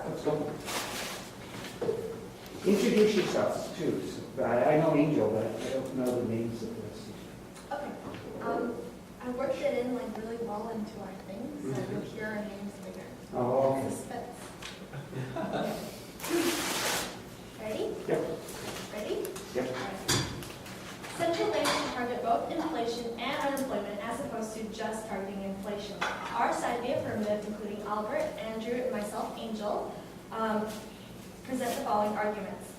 let's go. Introduce yourselves, too. So, I know Angel, but I don't know the names of this. Okay. I worked it in like really well into our thing, so you'll hear our names later. Oh, okay. Suspense. Ready? Yep. Ready? Yep. Alright. Central banks target both inflation and unemployment as opposed to just targeting inflation. Our side, the affirmative, including Albert, Andrew, and myself, Angel, present the following arguments.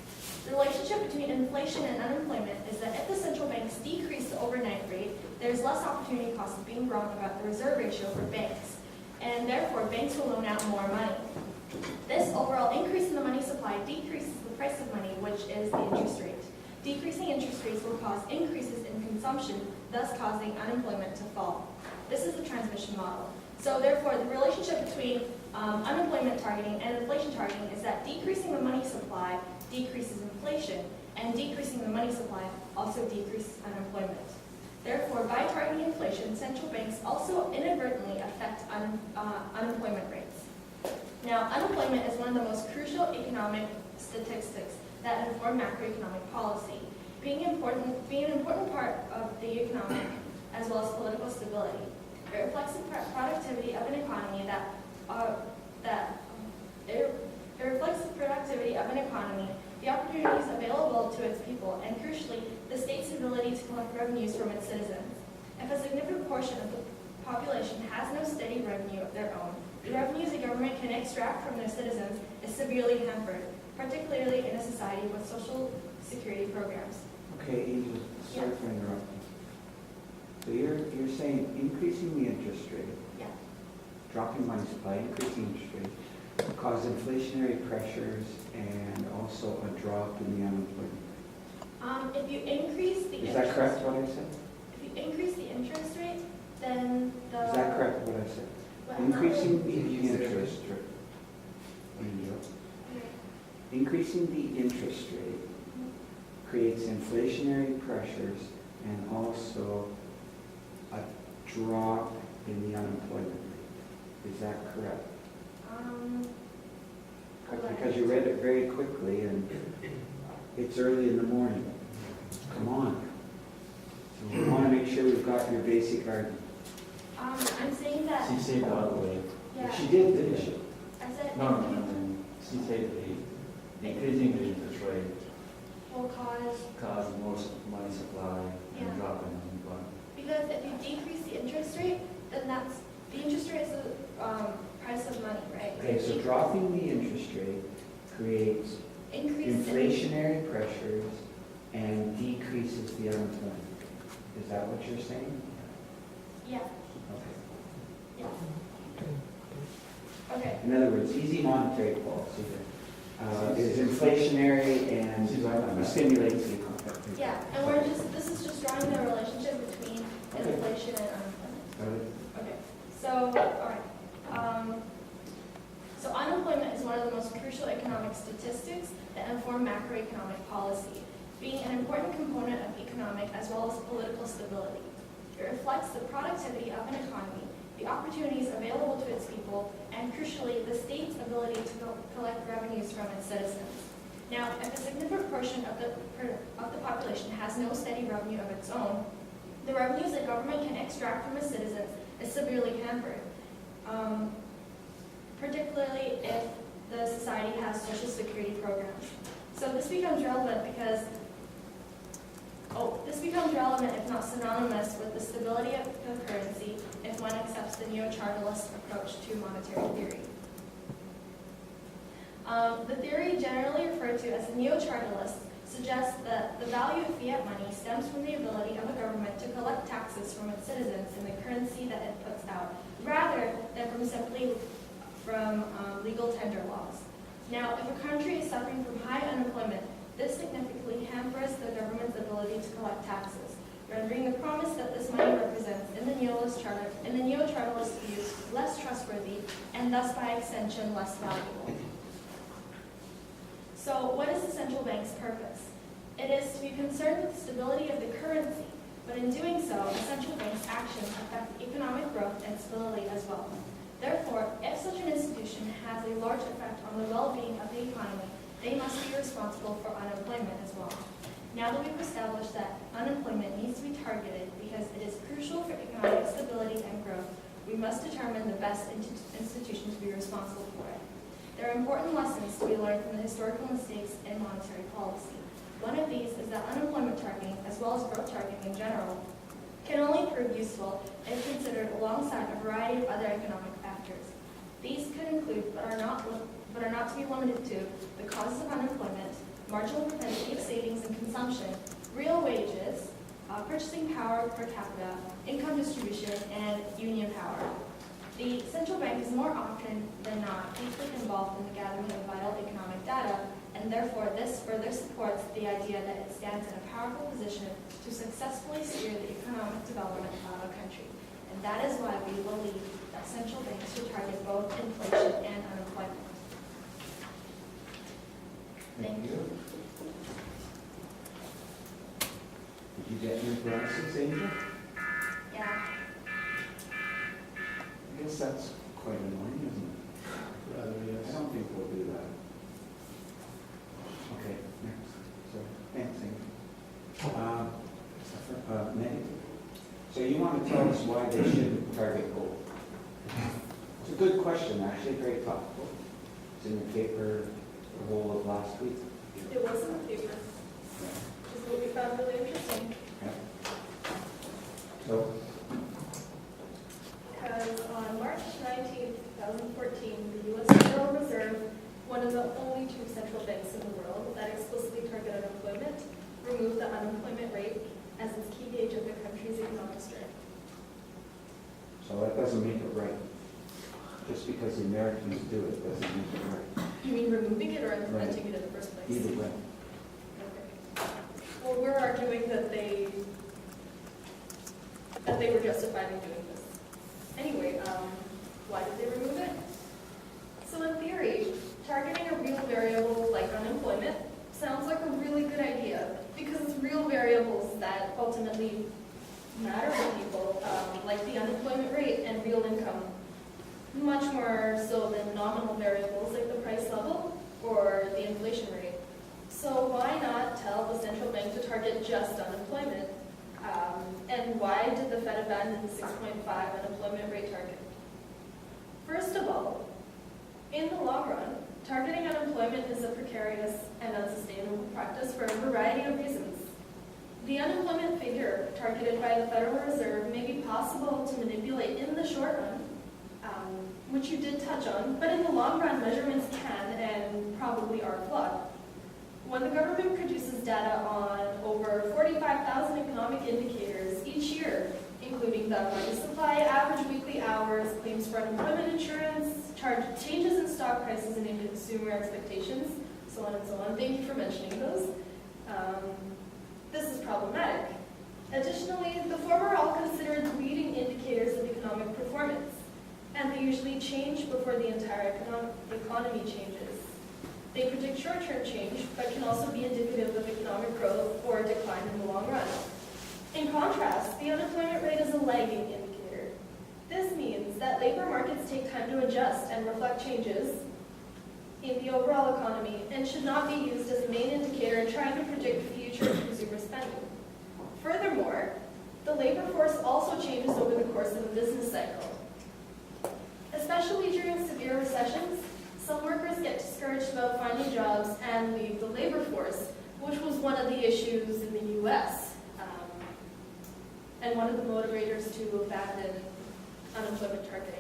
The relationship between inflation and unemployment is that if the central banks decrease the overnight rate, there's less opportunity cost of being wrong about the reserve ratio for banks, and therefore banks will loan out more money. This overall increase in the money supply decreases the price of money, which is the interest rate. Decreasing interest rates will cause increases in consumption, thus causing unemployment to fall. This is the transmission model. So therefore, the relationship between unemployment targeting and inflation targeting is that decreasing the money supply decreases inflation, and decreasing the money supply also decreases unemployment. Therefore, by targeting inflation, central banks also inadvertently affect unemployment rates. Now, unemployment is one of the most crucial economic statistics that inform macroeconomic policy, being an important part of the economic as well as political stability. It reflects the productivity of an economy the opportunities available to its people, and crucially, the state's ability to collect revenues from its citizens. If a significant portion of the population has no steady revenue of their own, the revenues the government can extract from their citizens is severely hampered, particularly in a society with social security programs. Okay, Angel, sorry for interrupting. So you're saying increasing the interest rate, Yeah. dropping money supply, increasing interest rate, cause inflationary pressures and also a drop in the unemployment. If you increase the Is that correct what I said? If you increase the interest rate, then the Is that correct what I said? well, Increasing the interest rate. Angel. Increasing the interest rate creates inflationary pressures and also a drop in the unemployment rate. Is that correct? Because you read it very quickly and it's early in the morning. Come on. So we want to make sure we've got your basic argument. I'm saying that. She said the other way. Yeah. She did, didn't she? I said No. She said the increasing the interest rate will cause cause more money supply Yeah. and drop in unemployment. because if you decrease the interest rate, then the interest rate is the price of money, right? Okay, so dropping the interest rate creates Increase inflationary pressures and decreases the unemployment. Is that what you're saying? Yeah. Okay. Yeah. Okay. In other words, easy monetary policy is inflationary and She's right on that. stimulates the economy. Yeah, and this is just drawing the relationship between Okay. inflation and unemployment. Got it? Okay, so, all right. So unemployment is one of the most crucial economic statistics that inform macroeconomic policy, being an important component of economic as well as political stability. It reflects the productivity of an economy, the opportunities available to its people, and crucially, the state's ability to collect revenues from its citizens. Now, if a significant portion of the population has no steady revenue of its own, the revenues that government can extract from its citizens is severely hampered, particularly if the society has social security programs. So this becomes relevant if not synonymous with the stability of the currency if one accepts the neo-chartalist approach to monetary theory. The theory generally referred to as the neo-chartalist suggests that the value of fiat money stems from the ability of a government to collect taxes from its citizens in the currency that it puts out, rather than from legal tender laws. Now, if a country is suffering from high unemployment, this significantly hampers the government's ability to collect taxes, rendering the promise that this money represents in the neo-chartalist view less trustworthy and thus by extension less valuable. So what is the central bank's purpose? It is to be concerned with the stability of the currency, but in doing so, the central bank's actions affect economic growth and stability as well. Therefore, if such an institution has a large effect on the well-being of the economy, they must be responsible for unemployment as well. Now that we've established that unemployment needs to be targeted because it is crucial for economic stability and growth, we must determine the best institution to be responsible for it. There are important lessons to be learned from the historical mistakes in monetary policy. One of these is that unemployment targeting, as well as growth targeting in general, can only prove useful if considered alongside a variety of other economic factors. These could include, but are not to be limited to, the causes of unemployment, marginal propensity of savings and consumption, real wages, purchasing power per capita, income distribution, and union power. The central bank is more often than not deeply involved in the gathering of vital economic data, and therefore this further supports the idea that it stands in a powerful position to successfully steer the economic development of a country. And that is why we believe that central banks should target both inflation and unemployment. Thank you. Did you get your glasses, Angel? Yeah. I guess that's quite annoying, isn't it? Rather, I yes. don't think we'll do that. Okay, next. So, thanks, Angel. Meg? So you want to tell us why they shouldn't target gold? It's a good question, actually, very thoughtful. It's in the paper the whole of last week. It was in the paper, which is what we found really interesting, Yeah. So, because on March 19, 2014, the U.S. Federal Reserve, one of the only two central banks in the world that explicitly target unemployment, removed the unemployment rate as its key gauge of the country's economic strength. so that doesn't make it right. Just because the Americans do it doesn't make it right. You mean removing it or implementing it in the first place? Either way. Okay. Well, we're arguing that they were justified in doing this. Anyway, why did they remove it? So in theory, targeting a real variable like unemployment sounds like a really good idea because it's real variables that ultimately matter to people, like the unemployment rate and real income, much more so than nominal variables like the price level or the inflation rate. So why not tell the central bank to target just unemployment? And why did the Fed abandon the 6.5 unemployment rate target? First of all, in the long run, targeting unemployment is a precarious and unsustainable practice for a variety of reasons. The unemployment figure targeted by the Federal Reserve may be possible to manipulate in the short run, which you did touch on, but in the long run, measurements can and probably are flawed. When the government produces data on over 45,000 economic indicators each year, including the money supply, average weekly hours, claims for unemployment insurance, changes in stock prices and in consumer expectations, so on and so on. Thank you for mentioning those. This is problematic. Additionally, the former are all considered leading indicators of economic performance, and they usually change before the entire economy changes. They predict short-term change, but can also be indicative of economic growth or decline in the long run. In contrast, the unemployment rate is a lagging indicator. This means that labor markets take time to adjust and reflect changes in the overall economy and should not be used as a main indicator in trying to predict future consumer spending. Furthermore, the labor force also changes over the course of a business cycle. Especially during severe recessions, some workers get discouraged about finding jobs and leave the labor force, which was one of the issues in the U.S. And one of the motivators to abandon unemployment targeting.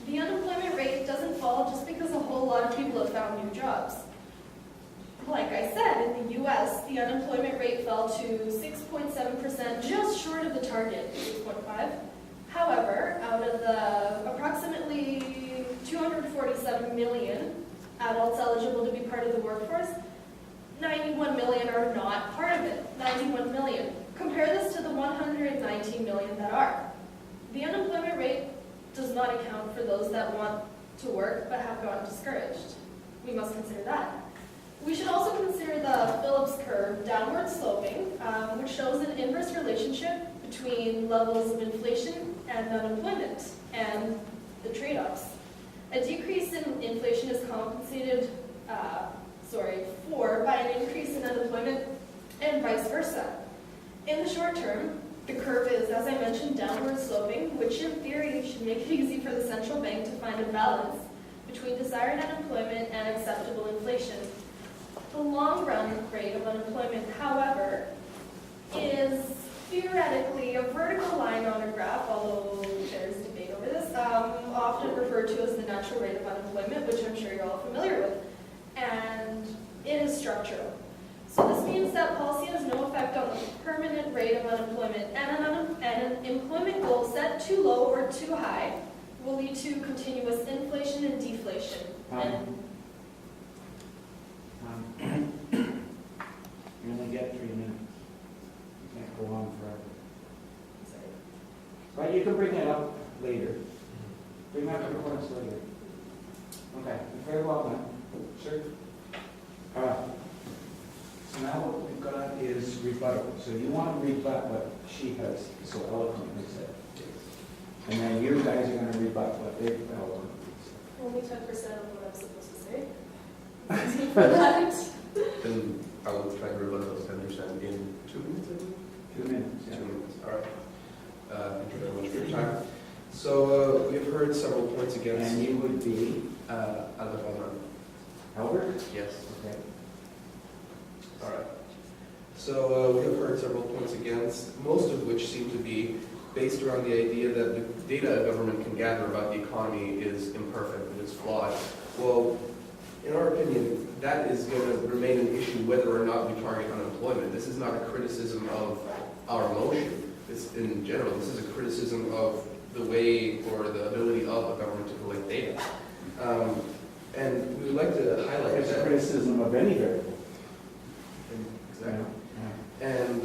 The unemployment rate doesn't fall just because a whole lot of people have found new jobs. Like I said, in the U.S., the unemployment rate fell to 6.7%, just short of the target, 6.5. However, out of the approximately 247 million adults eligible to be part of the workforce, 91 million are not part of it. 91 million. Compare this to the 119 million that are. The unemployment rate does not account for those that want to work but have gotten discouraged. We must consider that. We should also consider the Phillips curve, downward sloping, which shows an inverse relationship between levels of inflation and unemployment and the trade-offs. inflation is compensated, for by an increase in unemployment and vice versa. In the short term, the curve is, as I mentioned, downward sloping, which in theory should make it easy for the central bank to find a balance between desired unemployment and acceptable inflation. The long run rate of unemployment, however, is theoretically a vertical line on a graph, although there's debate over this, often referred to as the natural rate of unemployment, which I'm sure you're all familiar with, and it is structural. So this means that policy has no effect on the permanent rate of unemployment, and an employment goal set too low or too high will lead to continuous inflation and deflation. You only get 3 minutes. You can't go on forever. But you can bring it up later. Bring up your points later. Okay, very well done. Sure. All right. So now what we've got is rebuttal. So you want to rebut what she has so eloquently said. And then you guys are going to rebut what they've eloquently said. Only 10% of what I'm supposed to say. For that. Then I will try to rebut those 10% in 2 minutes, I think? 2 minutes. 2 minutes, all right. Thank you very much for your time. So we've heard several points against... And you would be? Albert. Albert? Yes. Okay. All right. So we have heard several points against, most of which seem to be based around the idea that the data a government can gather about the economy is imperfect and is flawed. Well, in our opinion, that is going to remain an issue whether or not we target unemployment. This is not a criticism of our motion. In general, this is a criticism of the way or the ability of a government to collect data. And we would like to highlight It's a that. criticism of any variable. Exactly. And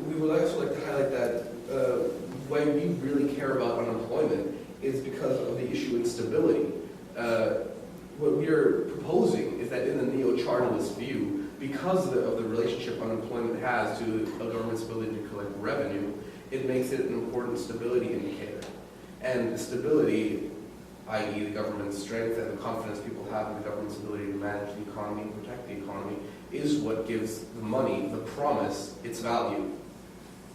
we would also like to highlight that why we really care about unemployment is because of the issue instability. What we are proposing is that in the neo-chartalist view, because of the relationship unemployment has to a government's ability to collect revenue, it makes it an important stability indicator. And the stability, i.e. the government's strength and the confidence people have in the government's ability to manage the economy and protect the economy, is what gives the money, the promise, its value.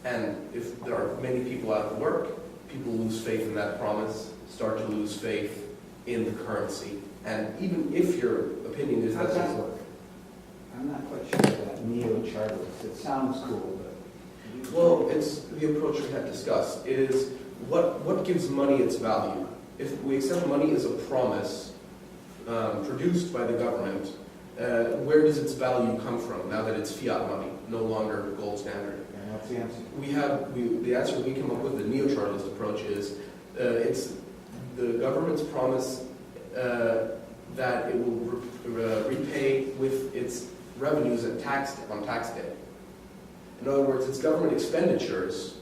And if there are many people out of work, people lose faith in that promise, start to lose faith in the currency. And even if your opinion is How does that... that work? I'm not quite sure of that neo-chartalist. It sounds cool, but... Well, it's the approach we had discussed. It is what gives money its value. If we accept money as a promise produced by the government, where does its value come from now that it's fiat money, no longer the gold standard? And what's the answer? The answer we came up with, the neo-chartalist approach, is it's the government's promise that it will repay with its revenues on tax day. In other words, it's government expenditures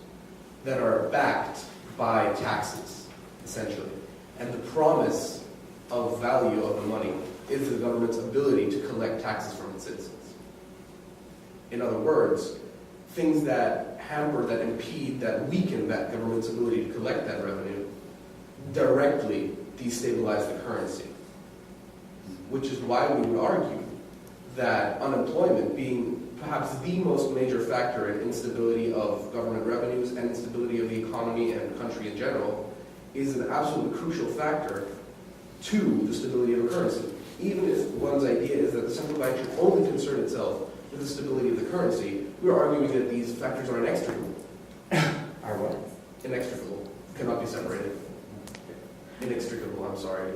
that are backed by taxes, essentially. And the promise of value of the money is the government's ability to collect taxes from its citizens. In other words, things that hamper, that impede, that weaken that government's ability to collect that revenue directly destabilize the currency. Which is why we would argue that unemployment, being perhaps the most major factor in instability of government revenues and instability of the economy and the country in general, is an absolutely crucial factor to the stability of a currency. Even if one's idea is that the central bank should only concern itself with the stability of the currency, we're arguing that these factors are inextricable. Are what? Inextricable. Cannot be separated. Inextricable, I'm sorry.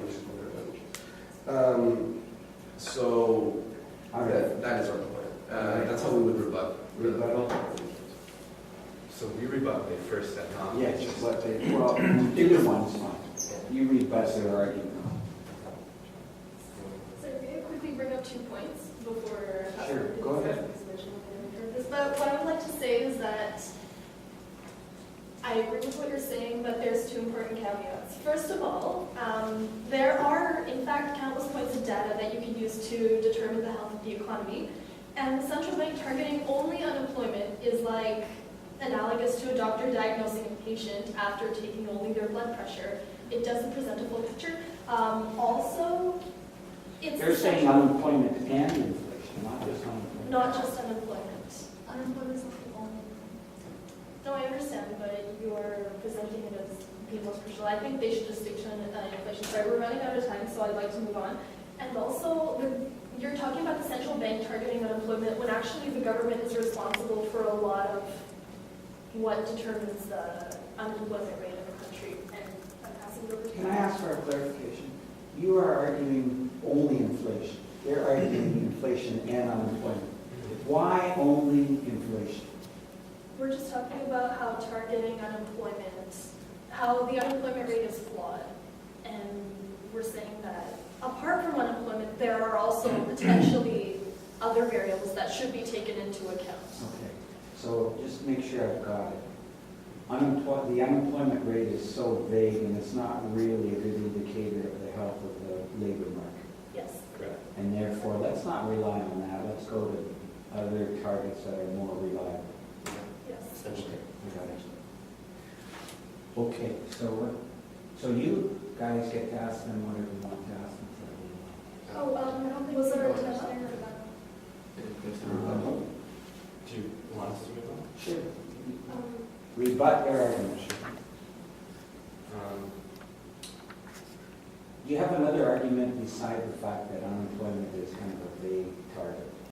So that is our point. That's how we would rebut. Rebuttal? So we rebut the first set, huh? Yes, but well, either one's fine. You rebut their argument. So may I quickly bring up 2 points before... Sure, go ahead. But what I would like to say is that I agree with what you're saying, but there's 2 important caveats. First of all, there are, in fact, countless points of data that you can use to determine the health of the economy. And the central bank targeting only unemployment is like analogous to a doctor diagnosing a patient after taking only their blood pressure. It doesn't present a full picture. Also, it's. They're saying unemployment and inflation, not just unemployment. Not just unemployment. Unemployment is not the only. No, I understand, but you're presenting it as people's crucial. I think they should just stick to inflation. Sorry, we're running out of time, so I'd like to move on. And also, you're talking about the central bank targeting unemployment when actually the government is responsible for a lot of what determines the unemployment rate in the country. And I'm passing it over to you. Can I ask for a clarification? You are arguing only inflation. They're arguing inflation and unemployment. Why only inflation? We're just talking about how targeting unemployment, how the unemployment rate is flawed. And we're saying that apart from unemployment, there are also potentially other variables that should be taken into account. Okay, so just make sure I've got it. The unemployment rate is so vague and it's not really a good indicator of the health of the labor market. Yes. Correct. And therefore, let's not rely on that. Let's go to other targets that are more reliable. Yes. Essentially. I got it. Okay, so you guys get to ask them whatever you want to ask them. Oh, was there a test there? Do you want us to move on? Sure. Rebut their argument. Do you have another argument beside the fact that unemployment is kind of a vague target?